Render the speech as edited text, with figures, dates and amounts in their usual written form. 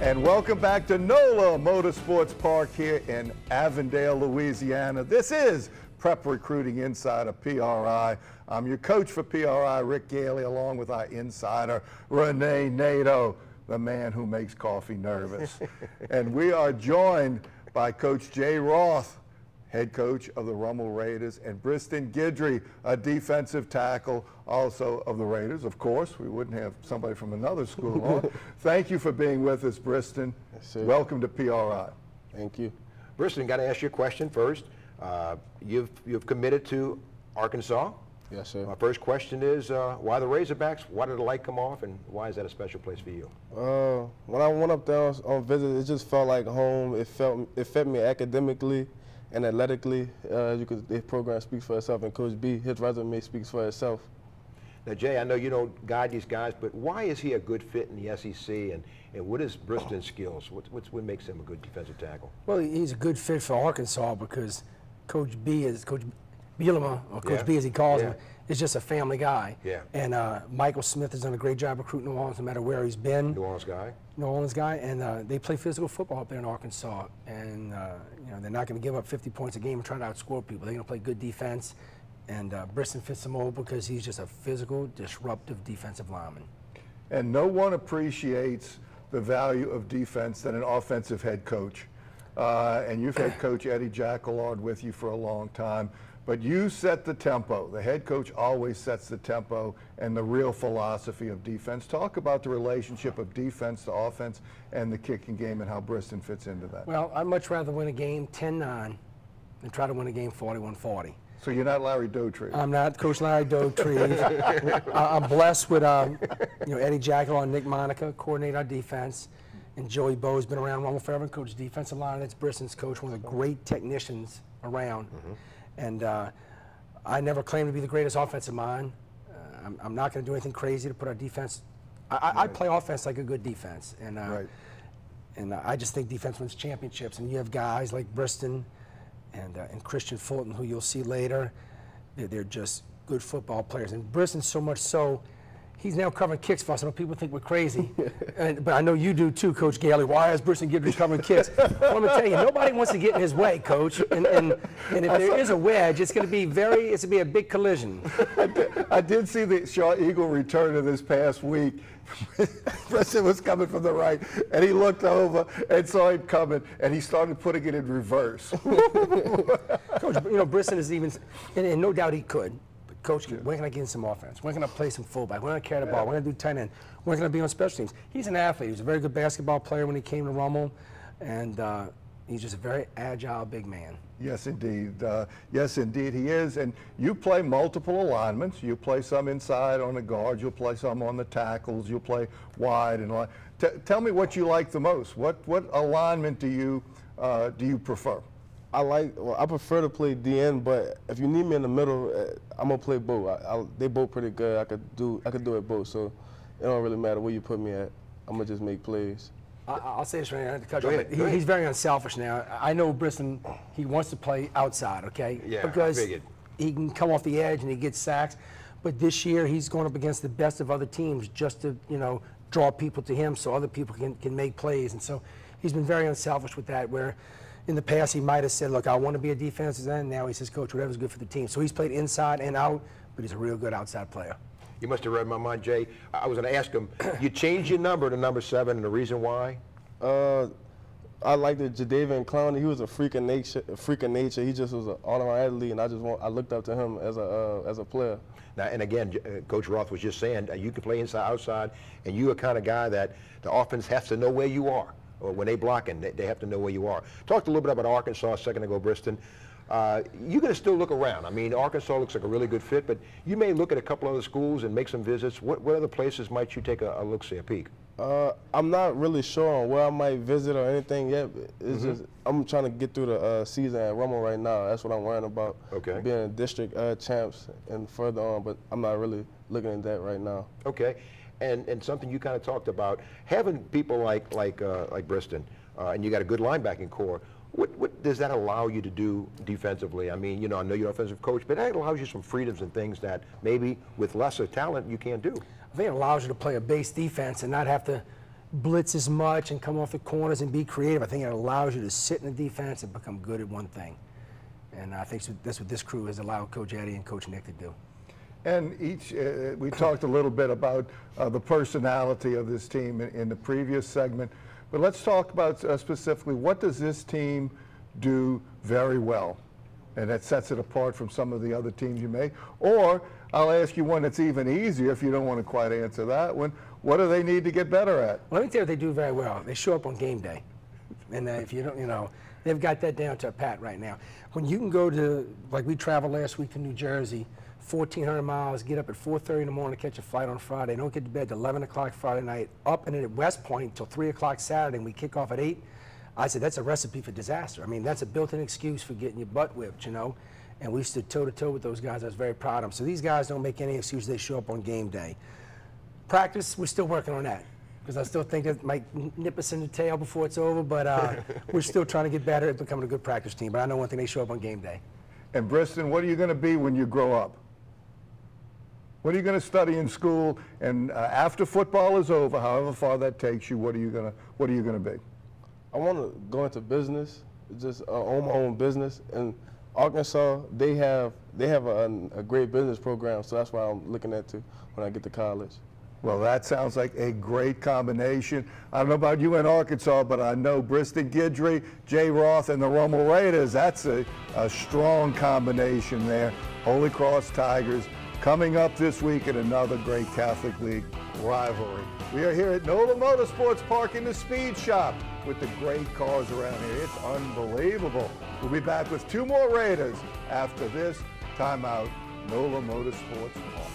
And welcome back to NOLA Motorsports Park here in Avondale, Louisiana. This is Prep Recruiting Insider PRI. I'm your coach for PRI, Rick Gailey, along with our insider, Renee Nato, the man who makes coffee nervous. And we are joined by Coach Jay Roth, head coach of the Rummel Raiders, and Briston Guidry, a defensive tackle also of the Raiders. Of course, we wouldn't have somebody from another school on. Thank you for being with us, Briston. Yes, welcome to PRI. Thank you. Briston, got to ask you a question first. You've committed to Arkansas. Yes, sir. My first question is, why the Razorbacks? Why did the light come off, and why is that a special place for you? When I went up there on visit, it just felt like home. It fit me academically and athletically. The program speaks for itself, and Coach B, his resume speaks for itself. Now, Jay, I know you don't guide these guys, but why is he a good fit in the SEC, and what is Briston's skills? What makes him a good defensive tackle? Well, he's a good fit for Arkansas because Coach B is Coach Bielema, or Coach B as he calls him, is just a family guy. Yeah. And Michael Smith has done a great job recruiting New Orleans no matter where he's been. New Orleans guy. New Orleans guy, and they play physical football up there in Arkansas. And you know, they're not going to give up 50 points a game and try to outscore people. They're going to play good defense. And Briston fits the mold because he's just a physical, disruptive defensive lineman. And no one appreciates the value of defense than an offensive head coach. And you've had Coach Eddie Jacquelard with you for a long time. But you set the tempo. The head coach always sets the tempo and the real philosophy of defense. Talk about the relationship of defense to offense and the kicking game and how Briston fits into that. Well, I'd much rather win a game 10-9 than try to win a game 41-40. So you're not Larry Dotrieve? I'm not Coach Larry Dotrieve. I'm blessed with you know, Eddie Jacquelard and Nick Monica coordinate our defense. And Joey Bowe's been around Rummel forever, coach defensive line. That's Briston's coach, one of the great technicians around. And I never claimed to be the greatest offensive mind. I'm not going to do anything crazy to put our defense. I play offense like a good defense, and and I just think defense wins championships. And you have guys like Briston and Christian Fulton, who you'll see later. They're just good football players. And Briston so much so, he's now covering kicks for us. I know people think we're crazy, but I know you do too, Coach Gailey. Why is Briston Guidry covering kicks? Well, I'm going to tell you, nobody wants to get in his way, Coach. And if there is a wedge, it's going to be a big collision. I did see the Shaw Eagle return to this past week. Briston was coming from the right, and he looked over and saw him coming, and he started putting it in reverse. Coach, you know, Briston is even, and no doubt he could. Coach, when can I get in some offense? When can I play some fullback? When can I carry the ball? When can I do tight end? When can I be on special teams? He's an athlete. He was a very good basketball player when he came to Rummel, and he's just a very agile big man. Yes, indeed. Yes, indeed, he is. And you play multiple alignments. You play some inside on the guards. You'll play some on the tackles. You'll play wide and line. Tell me what you like the most. What alignment do you prefer? I prefer to play DN, but if you need me in the middle, I'm gonna play both. They both pretty good. I could do it both, so it don't really matter where you put me at. I'm gonna just make plays. I'll say this right now. He's very unselfish now. I know Briston, he wants to play outside, okay? Yeah, because he can come off the edge and he gets sacks. But this year he's going up against the best of other teams just to, you know, draw people to him so other people can make plays. And so he's been very unselfish with that, where in the past he might have said, look, I want to be a defensive end. Now he says, Coach, whatever's good for the team. So he's played inside and out, but he's a real good outside player. You must have read my mind, Jay. I was going to ask him, you changed your number to number 7, and the reason why? I liked it. Jadavian Clowney, he was a freak of nature. He just was an all-around athlete, and I looked up to him as a player. Now, and again, Coach Roth was just saying, you can play inside, outside, and you're the kind of guy that the offense has to know where you are. Or when they blocking, they have to know where you are. Talked a little bit about Arkansas a second ago, Briston. You're going to still look around. I mean, Arkansas looks like a really good fit, but you may look at a couple other schools and make some visits. What other places might you take a look, see, a peek? I'm not really sure on where I might visit or anything yet. It's just I'm trying to get through the season at Rummel right now. That's what I'm worrying about. Okay. Being district champs and further on, but I'm not really looking at that right now. Okay. And something you kind of talked about, having people like Briston, and you got a good linebacking core. What does that allow you to do defensively? I mean, you know, I know you're an offensive coach, but that allows you some freedoms and things that maybe with lesser talent you can't do. I think it allows you to play a base defense and not have to blitz as much and come off the corners and be creative. I think it allows you to sit in the defense and become good at one thing. And I think that's what this crew has allowed Coach Eddie and Coach Nick to do. And we talked a little bit about the personality of this team in the previous segment, but let's talk about specifically what does this team do very well, and that sets it apart from some of the other teams you may. Or I'll ask you one that's even easier if you don't want to quite answer that one. What do they need to get better at? Well, let me tell you what they do very well. They show up on game day, and if you don't, they've got that down to a pat right now. When you can go to, like we traveled last week to New Jersey, 1,400 miles, get up at 4:30 in the morning to catch a flight on Friday, don't get to bed till 11 o'clock Friday night, up and in at West Point till 3 o'clock Saturday, and we kick off at 8. I said, that's a recipe for disaster. I mean, that's a built-in excuse for getting your butt whipped, and we stood toe-to-toe with those guys. I was very proud of them. So these guys don't make any excuses. They show up on game day. Practice, we're still working on that, because I still think that might nip us in the tail before it's over, but we're still trying to get better at becoming a good practice team. But I know one thing, they show up on game day. And Briston, what are you going to be when you grow up? What are you going to study in school? And after football is over, however far that takes you, what are you going to be? I want to go into business, just own my own business. And Arkansas, they have a great business program, so that's why I'm looking at to when I get to college. Well, that sounds like a great combination. I don't know about you in Arkansas, but I know Briston Guidry, Jay Roth, and the Rummel Raiders. That's a strong combination there. Holy Cross Tigers coming up this week in another great Catholic League rivalry. We are here at NOLA Motorsports Park in the Speed Shop with the great cars around here. It's unbelievable. We'll be back with 2 more Raiders after this timeout. NOLA Motorsports Park.